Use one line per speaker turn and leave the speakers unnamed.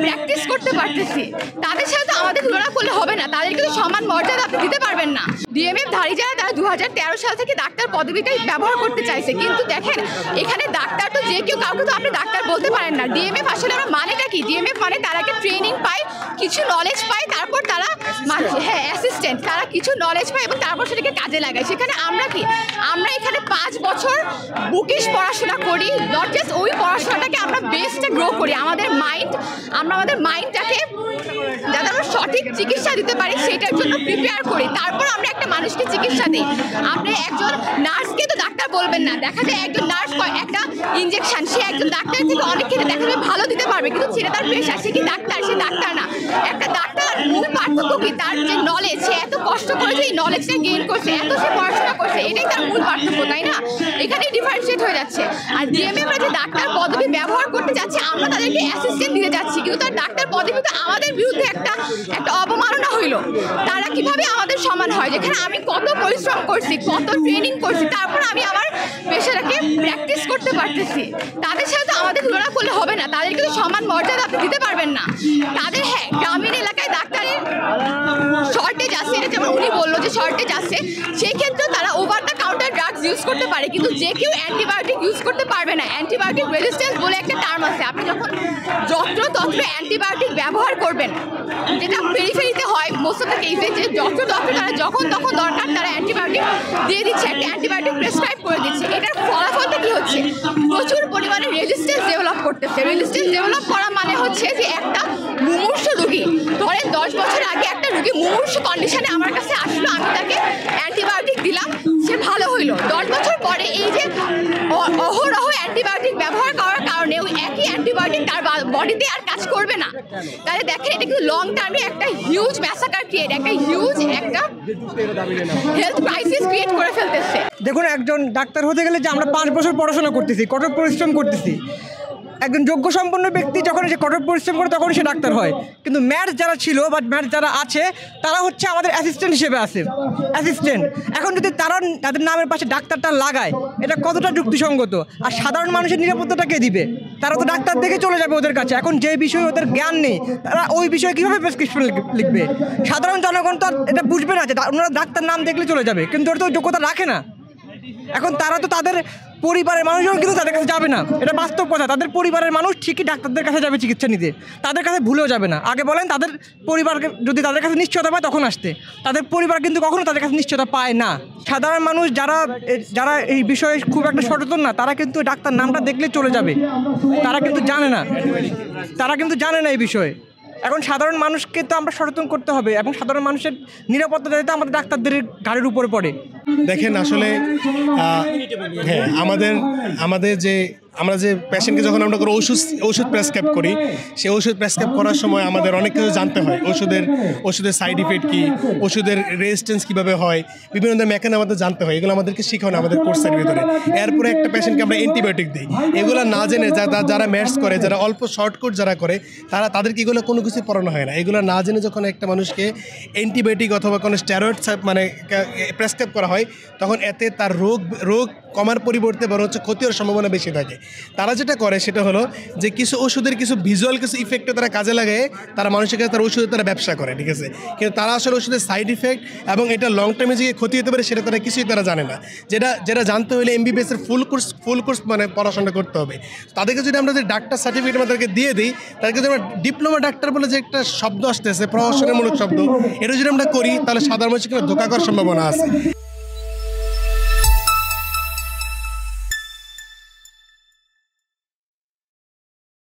Practice করতে পারতেছি, তাদের সাথে তো আমাদের তুলনা করলে হবে না। তাদেরকে তো সমান মর্যাদা আপনি দিতে পারবেন না। ডিএমএফ ধারী যারা, তারা 2013 সাল থেকে ডাক্তার পদবিটাই ব্যবহার করতে চাইছে, কিন্তু দেখেন এখানে ডাক্তার তো যে কেউ, কাউকে তো আপনি ডাক্তার বলতে পারেন না। ডিএমএফ আসলে আমরা মানেটা কি? ডিএমএফ মানে তারা ট্রেনিং পায়, কিছু নলেজ পায়, তারপর তারা অ্যাসিস্ট্যান্ট, তারা কিছু নলেজ পায় এবং তারপর সেটাকে কাজে লাগায়। সেখানে আমরা কি, আমরা এখানে 5 বছর বুকিশ পড়াশোনা করি, নট জাস্ট ওই পড়াশোনাটাকে আমরা বেসটা গ্রো করি, আমাদের মাইন্ডটাকে যাতে আমরা সঠিক চিকিৎসা দিতে পারি সেটার জন্য প্রিপেয়ার করি, তারপর আমরা একটা মানুষকে চিকিৎসা দিই। আপনি একজন নার্সকে তো ডাক্তার বলবেন না। দেখা যায় একজন নার্স একটা ইনজেকশন, সে একজন ডাক্তার থেকে অনেক ক্ষেত্রে দেখা যায় ভালো দিতে পারবে, কিন্তু সেটা তার পেশা, সে কি ডাক্তার? সে ডাক্তার না। একটা ডাক্তার মূল পার্থক্য কি? তার যে নলেজ, সে এত কষ্ট করে যে এই নলেজটা গেইন করছে, এত সে পড়াশোনা করছে, এটাই তার মূল পার্থক্য, তাই না? এখানেই ডিফারেন্সিয়েট হয়ে যাচ্ছে। আর ডিএমএফরা যে ডাক্তার পদবি ব্যবহার করতে যাচ্ছে, আমরা তাদেরকে অ্যাসিস্ট্যান্ট দিতে যাচ্ছি, কিন্তু তার ডাক্তার পদবিতে আমাদের বিরুদ্ধে একটা অবমাননা হইল। তারা কিভাবে আমাদের সমান হয়? যেখানে আমি কত পরিশ্রম করছি, কত ট্রেনিং করছি, তারপর আমি আমার পেশাটাকে প্র্যাকটিস করতে পারতেছি, তাদের সাথে তো আমাদের তুলনা করলে হবে না। তাদেরকে তো সমান মর্যাদা আপনি দিতে পারবেন না। তাদের গ্রামীণ এলাকায় ডাক্তারের শর্টেজ আছে, এটা যেমন উনি বললো যে শর্টেজ আছে, সেই ক্ষেত্রে তারা over the counter drugs use করতে পারে, কিন্তু যে কেউ অ্যান্টিবায়োটিক ইউজ করতে পারবে না। অ্যান্টিবায়োটিক রেজিস্ট্যান্স বলে একটা টার্ম আছে। আপনি যখন যত্র অ্যান্টিবায়োটিক ব্যবহার করবেন, যেটা পেরিফেরিতে হয় মোস্ট অফ দ্য কেসে, যে ডক্টর তারা যখন তখন দরকার তারা অ্যান্টিবায়োটিক দিয়ে দিচ্ছে, একটা অ্যান্টিবায়োটিক প্রেসক্রাইব করে দিচ্ছে। এটার ফলাফলটা কি হচ্ছে? প্রচুর পরিমাণে রেজিস্ট্যান্স ডেভেলপ করতেছে। রেজিস্ট্যান্স ডেভেলপ করা মানে হচ্ছে যে একটা মুমূর্ষু রোগী, ধরেন 10 বছর আগে একটা রোগী মুমূর্ষু কন্ডিশনে আমার কাছে আসলো, আমি তাকে অ্যান্টিবায়োটিক দিলাম, সে ভালো হইলো। 10 বছর পরে এই যে অহরহ অ্যান্টিবায়োটিক ব্যবহার করার কারণে ওই একই অ্যান্টিবায়োটিক তার বডিতে আর কাজ করবে না। তাহলে দেখেন এটা কিন্তু লং টার্মে একটা হিউজ ম্যাসাকার ক্রিয়েট, একটা হিউজ একটা হেলথ ক্রাইসিস ক্রিয়েট করে ফেলতেছে।
দেখুন, একজন ডাক্তার হতে গেলে যে আমরা 5 বছর পড়াশোনা করতেছি, কঠোর পরিশ্রম করতেছি। একজন যোগ্য সম্পন্ন ব্যক্তি যখন সে কঠোর পরিশ্রম করে তখন সে ডাক্তার হয়। কিন্তু ম্যাথ যারা ছিল বা ম্যাথ যারা আছে, তারা হচ্ছে আমাদের অ্যাসিস্ট্যান্ট হিসেবে আছে, অ্যাসিস্ট্যান্ট। এখন যদি তারা তাদের নামের পাশে ডাক্তারটা লাগায়, এটা কতটা যুক্তিসঙ্গত? আর সাধারণ মানুষের নিরাপত্তাটা কে দিবে? তারা তো ডাক্তার দেখে চলে যাবে ওদের কাছে। এখন যে বিষয়ে ওদের জ্ঞান নেই, তারা ওই বিষয়ে কীভাবে প্রেসক্রিপশন লিখবে? সাধারণ জনগণ তো এটা বুঝবে না যে ওনারা ডাক্তার নাম দেখলে চলে যাবে, কিন্তু ওরা তো যোগ্যতা রাখে না। এখন তারা তো তাদের পরিবারের মানুষজন কিন্তু তাদের কাছে যাবে না, এটা বাস্তব কথা। তাদের পরিবারের মানুষ ঠিকই ডাক্তারদের কাছে যাবে চিকিৎসা নিতে, তাদের কাছে ভুলেও যাবে না। আগে বলেন, তাদের পরিবারকে যদি তাদের কাছে নিশ্চয়তা পায় তখন আসতে, তাদের পরিবার কিন্তু কখনো তাদের কাছে নিশ্চয়তা পায় না। সাধারণ মানুষ যারা এই বিষয়ে খুব একটা সচেতন না, তারা কিন্তু ডাক্তার নামটা দেখলে চলে যাবে, তারা কিন্তু জানে না এই বিষয়ে। এখন সাধারণ মানুষকে তো আমরা সচেতন করতে হবে, এবং সাধারণ মানুষের নিরাপত্তা যাতে আমাদের ডাক্তারদের ঘাড়ের উপরে পড়ে।
দেখেন, আসলে হ্যাঁ, আমাদের আমরা যে পেশেন্টকে যখন আমরা ওষুধ প্রেসক্রাইব করি, সেই ওষুধ প্রেসক্রাইব করার সময় আমাদের অনেক কিছু জানতে হয়। ওষুধের সাইড ইফেক্ট কী, ওষুধের রেজিস্ট্যান্স কীভাবে হয়, বিভিন্ন ধরনের মেকানিজম আমাদের জানতে হয়। এগুলো আমাদেরকে শেখানো আমাদের কোর্সের ভিতরে। এরপরে একটা পেশেন্টকে আমরা অ্যান্টিবায়োটিক দিই। এগুলো না জেনে যারা ম্যাথস করে, যারা অল্প শর্ট কোর্স যারা করে, তাদেরকে এগুলো কোনো কিছু পড়ানো হয় না। এগুলো না জেনে যখন একটা মানুষকে অ্যান্টিবায়োটিক অথবা কোনো স্টেরয়েড মানে প্রেসক্রাইব করা হয়, তখন এতে তার রোগ কমার পরিবর্তে বরং হচ্ছে ক্ষতি হওয়ার সম্ভাবনা বেশি থাকে। তারা যেটা করে সেটা হলো যে কিছু ওষুধের কিছু ভিজুয়াল কিছু ইফেক্টে তারা কাজে লাগে, তারা মানুষের কাছে তার ওষুধের তারা ব্যবসা করে, ঠিক আছে? কিন্তু তারা আসলে ওষুধের সাইড ইফেক্ট এবং এটা লং টাইমে যে ক্ষতি হতে পারে সেটা তারা কিছুই তারা জানে না। যেটা জানতে হলে এমবিবিএসের ফুল কোর্স মানে পড়াশোনা করতে হবে। তাদেরকে যদি আমরা যে ডাক্তার সার্টিফিকেট আমাদেরকে দিয়ে দিই, তাদেরকে যদি আমরা ডিপ্লোমা ডাক্তার বলে যে একটা শব্দ আসতেছে, প্রশাসনমূলক শব্দ, এটা যদি আমরা করি, তাহলে সাধারণ মানুষের ধোঁকা করার সম্ভাবনা আছে।